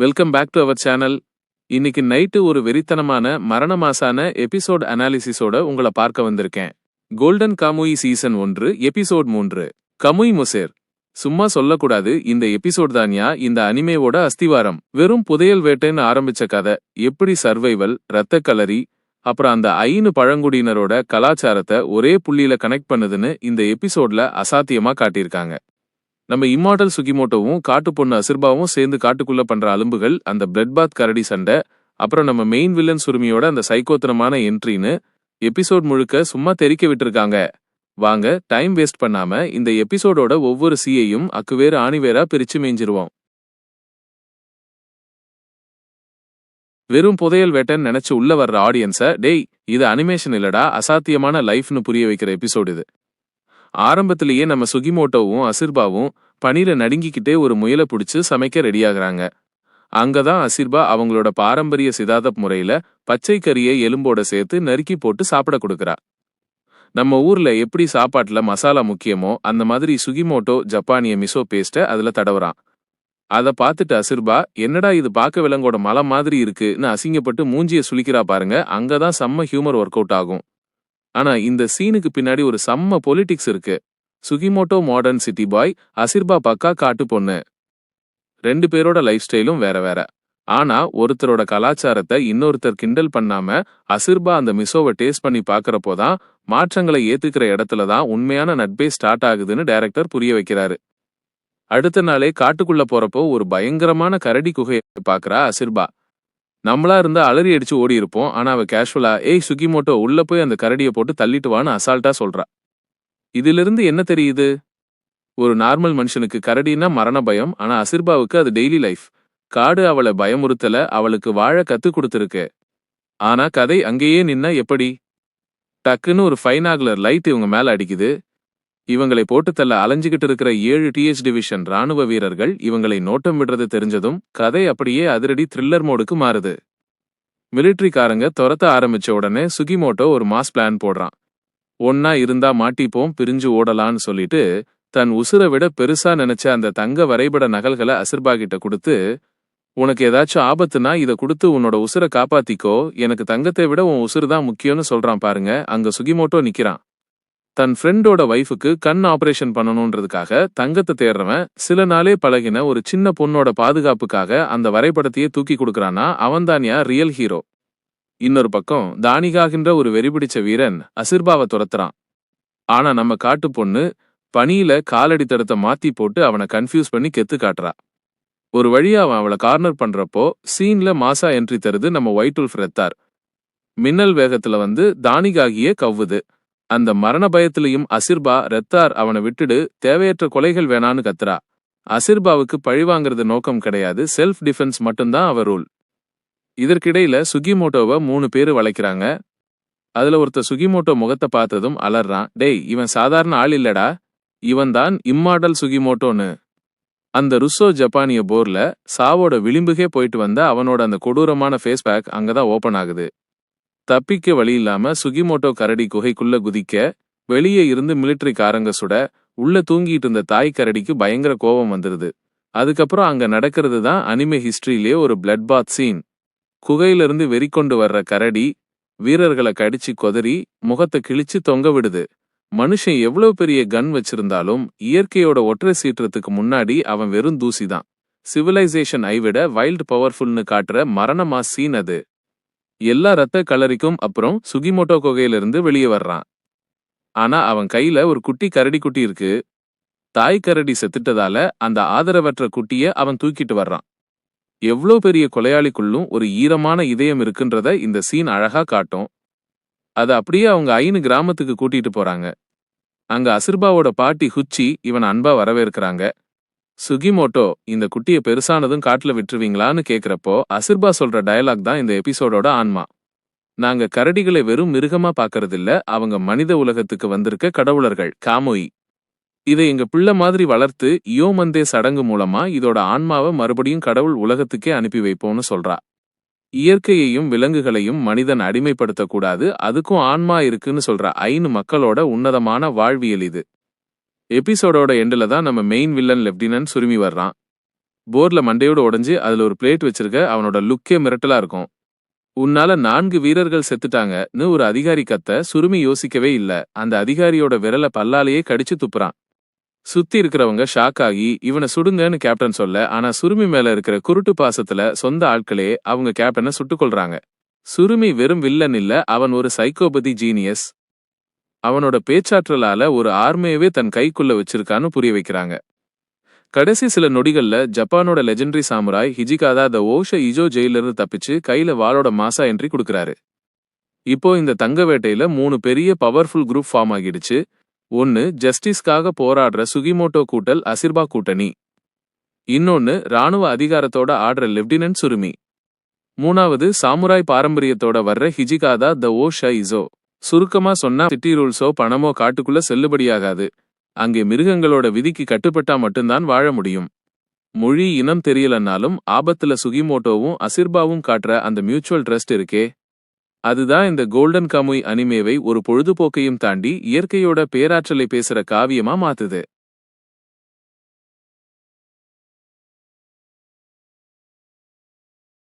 Welcome back to our channel. இன்னைக்கு night ஒரு வெறித்தனமான மரண மாசான எபிசோட் அனாலிசிஸோட உங்களை பார்க்க வந்திருக்கேன். Golden Kamuy season 1 episode 3 Kamuy Mosir. சும்மா சொல்லக்கூடாது, இந்த எபிசோட் தான்யா இந்த அனிமேவோட அஸ்திவாரம். வெறும் புதையல் வேட்டைன்னு ஆரம்பிச்ச கதை எப்படி சர்வைவல், ரத்த கலரி, அப்புறம் அந்த 5 பழங்குடியினரோட கலாச்சாரத்தை ஒரே புள்ளியில கனெக்ட் பண்ணுதுன்னு இந்த எபிசோட்ல அசாத்தியமா காட்டியிருக்காங்க. நம்ம இம்மார்டல் சுகிமோட்டோவும் காட்டு பொண்ணு அசிர்பாவும் சேர்ந்து காட்டுக்குள்ள பண்ற அலும்புகள், அந்த பிளட் பாத் கரடி சண்டை, அப்புறம் நம்ம மெயின் வில்லன் சுருமியோட அந்த சைக்கோத்தனமான என்ட்ரின்னு எபிசோட் முழுக்க சும்மா தெரிக்க விட்டுருக்காங்க. வாங்க டைம் வேஸ்ட் பண்ணாம இந்த எபிசோடோட ஒவ்வொரு சீயையும் அக்குவேறு ஆணிவேரா பிரிச்சு மேய்ஞ்சிருவோம். வெறும் புதையல் வேட்டைன்னு நினைச்சு உள்ள வர்ற ஆடியன்ஸ, டேய் இது அனிமேஷன் இல்லடா, அசாத்தியமான லைஃப்னு புரிய வைக்கிற எபிசோடு இது. ஆரம்பத்திலேயே நம்ம சுகிமோட்டோவும் அசிர்பாவும் பனிர நடுங்கிக்கிட்டே ஒரு முயலை பிடிச்சு சமைக்க ரெடியாகிறாங்க. அங்கதான் அசிர்பா அவங்களோட பாரம்பரிய சிதாதப் முறையில பச்சை கறியை எலும்போட சேர்த்து நறுக்கி போட்டு சாப்பிட கொடுக்கறா. நம்ம ஊர்ல எப்படி சாப்பாட்டுல மசாலா முக்கியமோ அந்த மாதிரி சுகிமோட்டோ ஜப்பானிய மிசோ பேஸ்ட அதுல தடவுறான். அதை பார்த்துட்டு அசிர்பா, என்னடா இது பார்க்க விலங்கோட மலை மாதிரி இருக்குன்னு அசிங்கப்பட்டு மூஞ்சிய சுளிக்கிறா பாருங்க. அங்கதான் செம்ம ஹியூமர் ஒர்க் அவுட் ஆகும். ஆனா இந்த சீனுக்கு பின்னாடி ஒரு செம்ம பொலிட்டிக்ஸ் இருக்கு. சுகிமோட்டோ மாடர்ன் சிட்டி பாய், அசிர்பா பக்கா காட்டு பொண்ணு. 2 பேரோட லைஃப் ஸ்டைலும் வேற வேற. ஆனா ஒருத்தரோட கலாச்சாரத்தை இன்னொருத்தர் கிண்டல் பண்ணாம அசிர்பா அந்த மிசோவை டேஸ்ட் பண்ணி பாக்குறப்போதான் மாற்றங்களை ஏத்துக்கிற இடத்துலதான் உண்மையான நட்பே ஸ்டார்ட் ஆகுதுன்னு டைரக்டர் புரிய வைக்கிறாரு. அடுத்த நாளே காட்டுக்குள்ள போறப்போ ஒரு பயங்கரமான கரடி குகையை பாக்குறா அசிர்பா. நம்மளா இருந்தா அலறி அடிச்சு ஓடி இருப்போம். ஆனா அவ கேஷுவலா, ஏய் சுகிமோட்டோ உள்ள போய் அந்த கரடியை போட்டு தள்ளிட்டு வான்னு அசால்ட்டா சொல்றா. இதிலிருந்து என்ன தெரியுது? ஒரு நார்மல் மனுஷனுக்கு கரடினா மரண பயம், ஆனா அசிர்பாவுக்கு அது டெய்லி லைஃப். காடு அவளை பயமுறுத்தல, அவளுக்கு வாழ கத்து கொடுத்துருக்கு. ஆனா கதை அங்கேயே நின்னா எப்படி? டக்குன்னு ஒரு ஃபைனாகுலர் லைட் இவங்க மேல அடிக்குது. இவங்களை போட்டு தள்ள அலைஞ்சுகிட்டு இருக்கிற 7 டிஎச் டிவிஷன் ராணுவ வீரர்கள் இவங்களை நோட்டம் விடுறது தெரிஞ்சதும் கதை அப்படியே அதிரடி த்ரில்லர் மோடுக்கு மாறுது. மிலிட்ரிக்காரங்க துரத்த ஆரம்பிச்ச உடனே சுகிமோட்டோ ஒரு மாஸ் பிளான் போடுறான். ஒன்னா இருந்தா மாட்டிப்போம், பிரிஞ்சு ஓடலான்னு சொல்லிட்டு தன் உசுரை விட பெருசா நினைச்ச அந்த தங்க வரைபட நகல்களை அசிர்பா கிட்ட கொடுத்து, உனக்கு ஏதாச்சும் ஆபத்துனா இதை கொடுத்து உன்னோட உசுரை காப்பாத்திக்கோ, எனக்கு தங்கத்தை விட உன் உசுறு தான் முக்கியம்னு சொல்றான் பாருங்க. அங்க சுகிமோட்டோ நிக்கிறான். தன் ஃப்ரெண்டோட வைஃபுக்கு கண் ஆபரேஷன் பண்ணணும்ன்றதுக்காக தங்கத்தை தேடுறவன் சில நாளே பழகின ஒரு சின்ன பொண்ணோட பாதுகாப்புக்காக அந்த வரைபடத்தையே தூக்கி கொடுக்கறானா, அவன்தான்யா ரியல் ஹீரோ. இன்னொரு பக்கம் தானிகாகின்ற ஒரு வெறிபிடிச்ச வீரன் அசிர்பாவை துரத்துறான். ஆனா நம்ம காட்டு பொண்ணு பனியில காலடி தடத்தை மாத்தி போட்டு அவனை கன்ஃபியூஸ் பண்ணி கெத்து காட்டுறா. ஒரு வழியா அவன் அவளை கார்னர் பண்றப்போ சீன்ல மாசா என்ட்ரி தருது நம்ம ஒயிட் ரெத்தார். மின்னல் வேகத்துல வந்து தானிகாகியே கவ்வுது. அந்த மரண பயத்திலையும் அசிர்பா ரெத்தார் அவனை விட்டுடு, தேவையற்ற கொலைகள் வேணான்னு கத்துறா. அசிர்பாவுக்கு பழிவாங்கிறது நோக்கம் கிடையாது, செல்ஃப் டிஃபென்ஸ் மட்டும்தான் அவ ரூல். இதற்கிடையில சுகிமோட்டோவை 3 பேரு வளைக்கிறாங்க. அதுல ஒருத்த சுகிமோட்டோ முகத்தை பார்த்ததும் அலறான், டேய் இவன் சாதாரண ஆள் இல்லடா, இவன் தான் இம்மார்டல் சுகிமோட்டோன்னு. அந்த ருசோ ஜப்பானிய போர்ல சாவோட விளிம்புகே போயிட்டு வந்த அவனோட அந்த கொடூரமான ஃபேஸ் பேக் அங்கதான் ஓபன் ஆகுது. தப்பிக்க வழி இல்லாம சுகிமோட்டோ கரடி குகைக்குள்ள குதிக்க, வெளியே இருந்து மிலிட்ரிக்காரங்க சுட, உள்ள தூங்கிட்டு இருந்த தாய் கரடிக்கு பயங்கர கோபம் வந்துருது. அதுக்கப்புறம் அங்க நடக்கிறது தான் அனிமே ஹிஸ்டரியிலே ஒரு பிளட் பாத் சீன். குகையிலிருந்து வெறிக்கொண்டு வர்ற கரடி வீரர்களை கடிச்சு கொதறி முகத்தை கிழிச்சு தொங்க விடுது. மனுஷன் எவ்வளவு பெரிய கன் வச்சிருந்தாலும் இயற்கையோட ஒற்றை சீற்றத்துக்கு முன்னாடி அவன் வெறும் தூசிதான். சிவிலைசேஷன் ஐவிட வைல்ட் பவர்ஃபுல்னு காட்டுற மரண மாஸ் சீன் அது. எல்லா ரத்த கலரிக்கும் அப்புறம் சுகிமோட்டோ குகையிலிருந்து வெளியே வர்றான். ஆனா அவன் கையில ஒரு குட்டி கரடி குட்டி இருக்கு. தாய் கரடி செத்துட்டதால அந்த ஆதரவற்ற குட்டிய அவன் தூக்கிட்டு வர்றான். எவ்வளோ பெரிய கொலையாளிக்குள்ளும் ஒரு ஈரமான இதயம் இருக்குன்றத இந்த சீன் அழகா காட்டும். அது அப்படியே அவங்க 5 கிராமத்துக்கு கூட்டிட்டு போறாங்க. அங்க அசிர்பாவோட பாட்டி ஹுச்சி இவன் அன்பா வரவேற்கிறாங்க. சுகிமோட்டோ, இந்த குட்டிய பெருசானதும் காட்டுல விட்டுருவீங்களான்னு கேக்குறப்போ அசிர்பா சொல்ற டயலாக் தான் இந்த எபிசோடோட ஆன்மா. நாங்க கரடிகளை வெறும் மிருகமா பாக்கறதில்ல, அவங்க மனித உலகத்துக்கு வந்திருக்க கடவுளர்கள், காமோயி. இதை எங்க பிள்ளை மாதிரி வளர்த்து இயோமந்தே சடங்கு மூலமா இதோட ஆன்மாவை மறுபடியும் கடவுள் உலகத்துக்கே அனுப்பி வைப்போம்னு சொல்றா. இயற்கையையும் விலங்குகளையும் மனிதன் அடிமைப்படுத்தக்கூடாது, அதுக்கும் ஆன்மா இருக்குன்னு சொல்ற 5 மக்களோட உன்னதமான வாழ்வியல் இது. எபிசோடோட எண்டுல தான் நம்ம மெயின் வில்லன் லெப்டினன்ட் சுருமி வர்றான். போர்ல மண்டையோட உடைஞ்சு அதுல ஒரு பிளேட் வச்சிருக்க அவனோட லுக்கே மிரட்டலா இருக்கும். உன்னால 4 வீரர்கள் செத்துட்டாங்கன்னு ஒரு அதிகாரி கத்த சுருமி யோசிக்கவே இல்ல. அந்த அதிகாரியோட விரல பல்லாலேயே கடிச்சு துப்புறான். சுத்தி இருக்கிறவங்க ஷாக் ஆகி இவனை சுடுங்கன்னு கேப்டன் சொல்ல, ஆனா சுருமி மேல இருக்கிற குருட்டு பாசத்துல சொந்த ஆட்களே அவங்க கேப்டனை சுட்டுக் கொல்றாங்க. சுருமி வெறும் வில்லன் இல்ல, அவன் ஒரு சைக்கோபதி ஜீனியஸ். அவனோட பேச்சாற்றலால ஒரு ஆர்மையவே தன் கைக்குள்ள வச்சிருக்கான்னு புரிய வைக்கிறாங்க. கடைசி சில நொடிகள்ல ஜப்பானோட லெஜெண்டரி சாமுராய் ஹிஜிகாதா த ஓஷ இஜோ ஜெயில இருந்து தப்பிச்சு கையில வாளோட மாசா என்ட்ரி கொடுக்கறாரு. இப்போ இந்த தங்க வேட்டையில 3 பெரிய பவர்ஃபுல் குரூப் ஃபார்ம் ஆகிடுச்சு. ஒன்னு ஜஸ்டிஸ்காக போராடுற சுகிமோட்டோ கூட்டல் அசிர்பா கூட்டணி. இன்னொன்னு ராணுவ அதிகாரத்தோட ஆடுற லெப்டினன்ட் சுருமி. மூணாவது சாமுராய் பாரம்பரியத்தோட வர்ற ஹிஜிகாதா த ஓஷ இசோ. சுருக்கமா சொன்னா சிட்டி ரூல்ஸோ பணமோ காட்டுக்குள்ள செல்லுபடியாகாது. அங்கே மிருகங்களோட விதிக்கு கட்டுப்பட்டா மட்டும்தான் வாழ முடியும். மொழி இனம் தெரியலன்னாலும் ஆபத்துல சுகிமோட்டோவும் அசிர்பாவும் காட்டுற அந்த மியூச்சுவல் ட்ரஸ்ட் இருக்கே, அதுதான் இந்த கோல்டன் காமுய் அனிமேவை ஒரு பொழுதுபோக்கையும் தாண்டி இயற்கையோட பேராற்றலை பேசுற காவியமா மாத்துது.